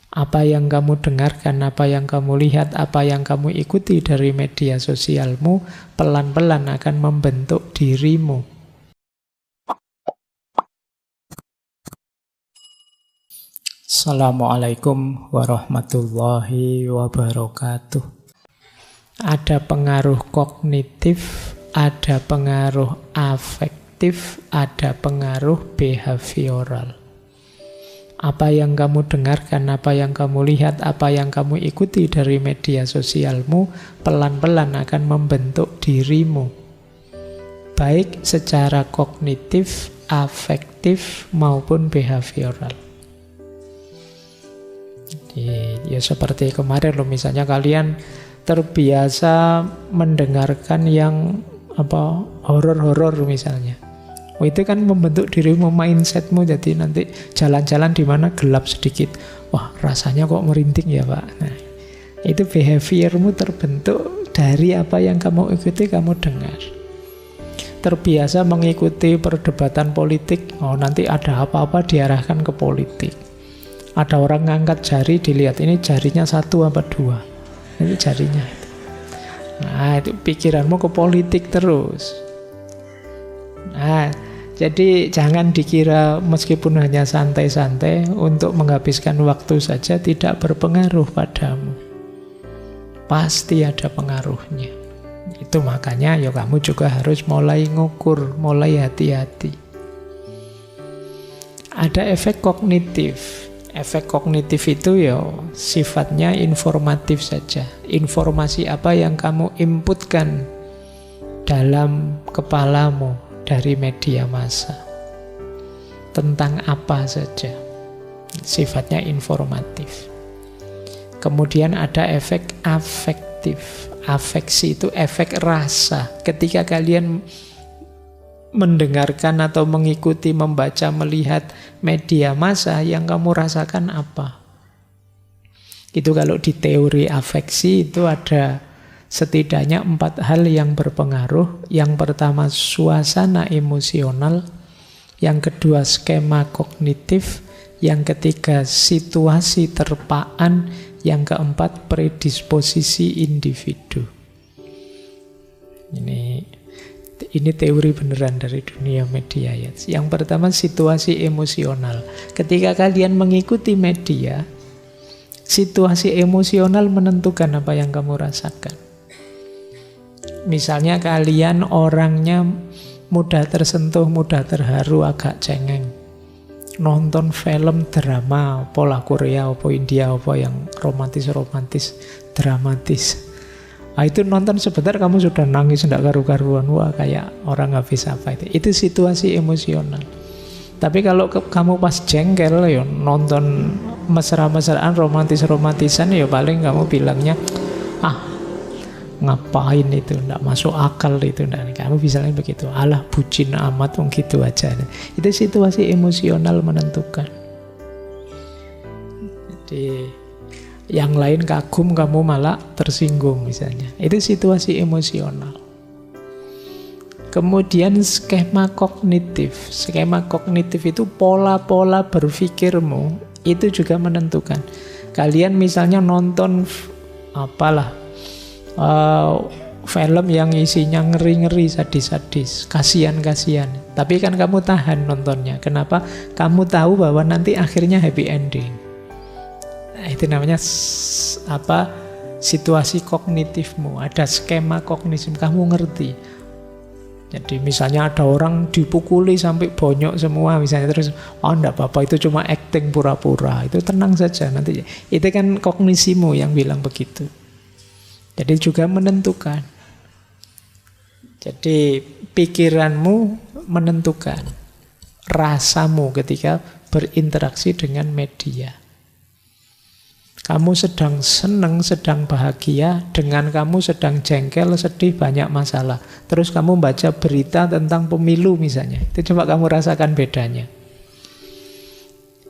Apa yang kamu dengarkan, apa yang kamu lihat, apa yang kamu ikuti dari media sosialmu, pelan-pelan akan membentuk dirimu. Assalamualaikum warahmatullahi wabarakatuh. Ada pengaruh kognitif, ada pengaruh afektif, ada pengaruh behavioral. Apa yang kamu dengarkan, apa yang kamu lihat, apa yang kamu ikuti dari media sosialmu, pelan-pelan akan membentuk dirimu. Baik secara kognitif, afektif, maupun behavioral. Jadi, ya seperti kemarin loh, misalnya kalian terbiasa mendengarkan yang horor-horor misalnya. Itu kan membentuk dirimu, mindsetmu, jadi nanti jalan-jalan di mana gelap sedikit, wah rasanya kok merinding ya Pak. Nah, itu behaviormu terbentuk dari apa yang kamu ikuti, kamu dengar. Terbiasa mengikuti perdebatan politik, nanti ada apa-apa diarahkan ke politik. Ada orang ngangkat jari, dilihat ini jarinya 1 apa 2, ini jarinya itu. Nah, itu pikiranmu ke politik terus. Nah, jadi jangan dikira meskipun hanya santai-santai untuk menghabiskan waktu saja tidak berpengaruh padamu. Pasti ada pengaruhnya. Itu makanya ya kamu juga harus mulai ngukur, mulai hati-hati. Ada efek kognitif. Efek kognitif itu ya sifatnya informatif saja. Informasi apa yang kamu inputkan dalam kepalamu dari media massa, tentang apa saja, sifatnya informatif. Kemudian ada efek afektif. Afeksi itu efek rasa. Ketika kalian mendengarkan atau mengikuti, membaca, melihat media massa, yang kamu rasakan apa? Itu kalau di teori afeksi itu ada setidaknya 4 hal yang berpengaruh. Yang pertama suasana emosional, yang kedua skema kognitif, yang ketiga situasi terpaan, yang keempat predisposisi individu. Ini teori beneran dari dunia media ya. Yang pertama situasi emosional. Ketika kalian mengikuti media, situasi emosional menentukan apa yang kamu rasakan. Misalnya kalian orangnya mudah tersentuh, mudah terharu, agak cengeng. Nonton film drama, pola Korea, apa India, apa yang romantis-romantis, dramatis. Nah, itu nonton sebentar kamu sudah nangis, tidak karu-karuan. Wah, kayak orang habis apa itu. Itu situasi emosional. Tapi kalau kamu pas jengkel, ya nonton mesra-mesraan, romantis-romantisan, ya paling kamu bilangnya, ngapain itu, tidak masuk akal itu. Kamu misalnya begitu, alah bucin amat, gitu aja. Itu situasi emosional menentukan. Jadi yang lain kagum, kamu malah tersinggung misalnya. Itu situasi emosional. Kemudian skema kognitif. Skema kognitif itu pola-pola berpikirmu, itu juga menentukan. Kalian misalnya nonton film yang isinya ngeri-ngeri, sadis-sadis, kasihan-kasihan. Tapi kan kamu tahan nontonnya. Kenapa? Kamu tahu bahwa nanti akhirnya happy ending. Nah, itu namanya situasi kognitifmu. Ada skema kognitif, kamu ngerti. Jadi misalnya ada orang dipukuli sampai bonyok semua misalnya, terus enggak apa-apa, itu cuma acting pura-pura. Itu tenang saja nanti. Itu kan kognisimu yang bilang begitu. Jadi juga menentukan. Jadi pikiranmu menentukan rasamu ketika berinteraksi dengan media. Kamu sedang senang, sedang bahagia, dengan kamu sedang jengkel, sedih, banyak masalah. Terus kamu baca berita tentang pemilu misalnya. Itu coba kamu rasakan bedanya.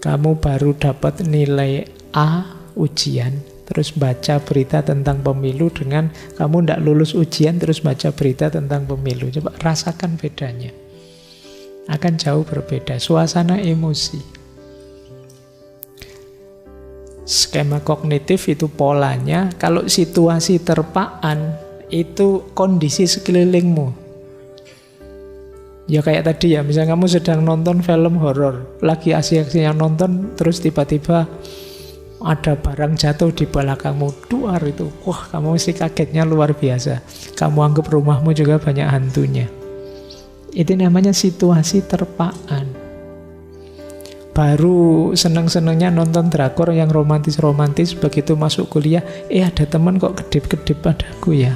Kamu baru dapat nilai A ujian, terus baca berita tentang pemilu, dengan kamu tidak lulus ujian terus baca berita tentang pemilu. Coba rasakan bedanya. Akan jauh berbeda. Suasana emosi. Skema kognitif itu polanya, kalau situasi terpaan itu kondisi sekelilingmu. Ya kayak tadi ya, misalnya kamu sedang nonton film horor, lagi asik-asiknya nonton, terus tiba-tiba ada barang jatuh di belakangmu, duar itu. Wah, kamu mesti kagetnya luar biasa. Kamu anggap rumahmu juga banyak hantunya. Itu namanya situasi terpaan. Baru seneng-senengnya nonton drakor yang romantis-romantis, begitu masuk kuliah, ada teman kok kedip-kedip padaku ya.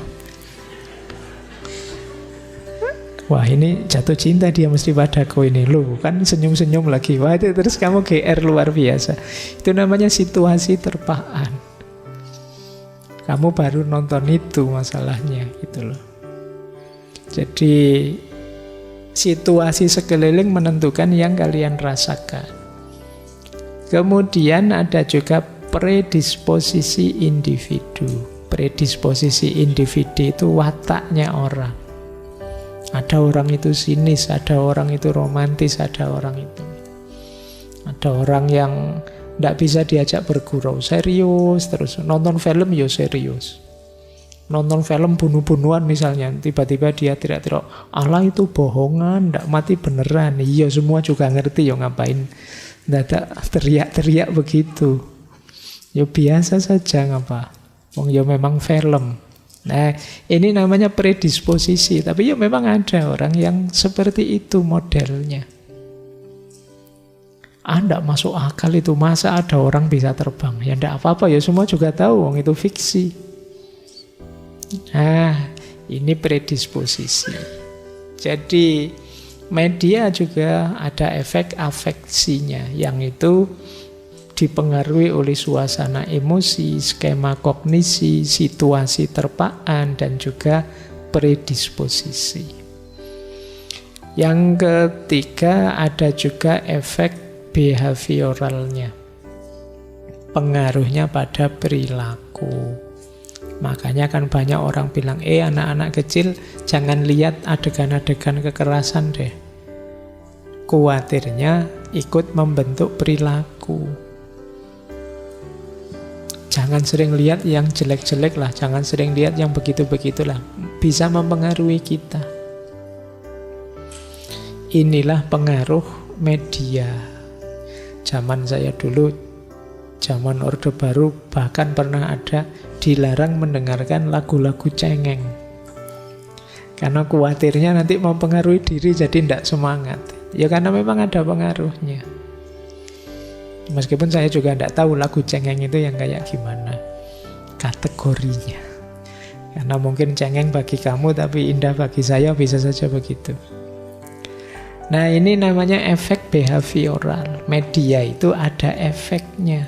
Wah, ini jatuh cinta dia mesti padaku ini. Loh, kan senyum-senyum lagi. Wah, itu terus kamu GR luar biasa. Itu namanya situasi terpaan. Kamu baru nonton itu masalahnya gitu loh. Jadi situasi sekeliling menentukan yang kalian rasakan. Kemudian ada juga predisposisi individu. Predisposisi individu itu wataknya orang. Ada orang itu sinis, ada orang itu romantis, ada orang itu. Ada orang yang tidak bisa diajak bergurau, serius terus. Nonton film ya serius. Nonton film bunuh-bunuhan misalnya, tiba-tiba dia teriak-teriak, Allah itu bohongan, tidak mati beneran. Iya, semua juga ngerti ya, ngapain dadak teriak-teriak begitu. Ya biasa saja, ngapa? Wong ya memang film. Nah, ini namanya predisposisi. Tapi ya memang ada orang yang seperti itu modelnya. Tidak masuk akal itu, masa ada orang bisa terbang? Ya tidak apa-apa, ya semua juga tahu wong itu fiksi. Nah, ini predisposisi. Jadi media juga ada efek afeksinya, yang itu dipengaruhi oleh suasana emosi, skema kognisi, situasi terpaan, dan juga predisposisi. Yang ketiga ada juga efek behavioralnya, pengaruhnya pada perilaku. Makanya kan banyak orang bilang, anak-anak kecil jangan lihat adegan-adegan kekerasan deh. Kuatirnya ikut membentuk perilaku. Jangan sering lihat yang jelek-jelek lah, jangan sering lihat yang begitu-begitulah. Bisa mempengaruhi kita. Inilah pengaruh media. Zaman saya dulu, zaman Orde Baru, bahkan pernah ada dilarang mendengarkan lagu-lagu cengeng. Karena khawatirnya nanti mempengaruhi diri jadi tidak semangat. Ya karena memang ada pengaruhnya. Meskipun saya juga tidak tahu lagu cengeng itu yang kayak gimana kategorinya. Karena mungkin cengeng bagi kamu tapi indah bagi saya, bisa saja begitu. Nah, ini namanya efek behavioral. Media itu ada efeknya.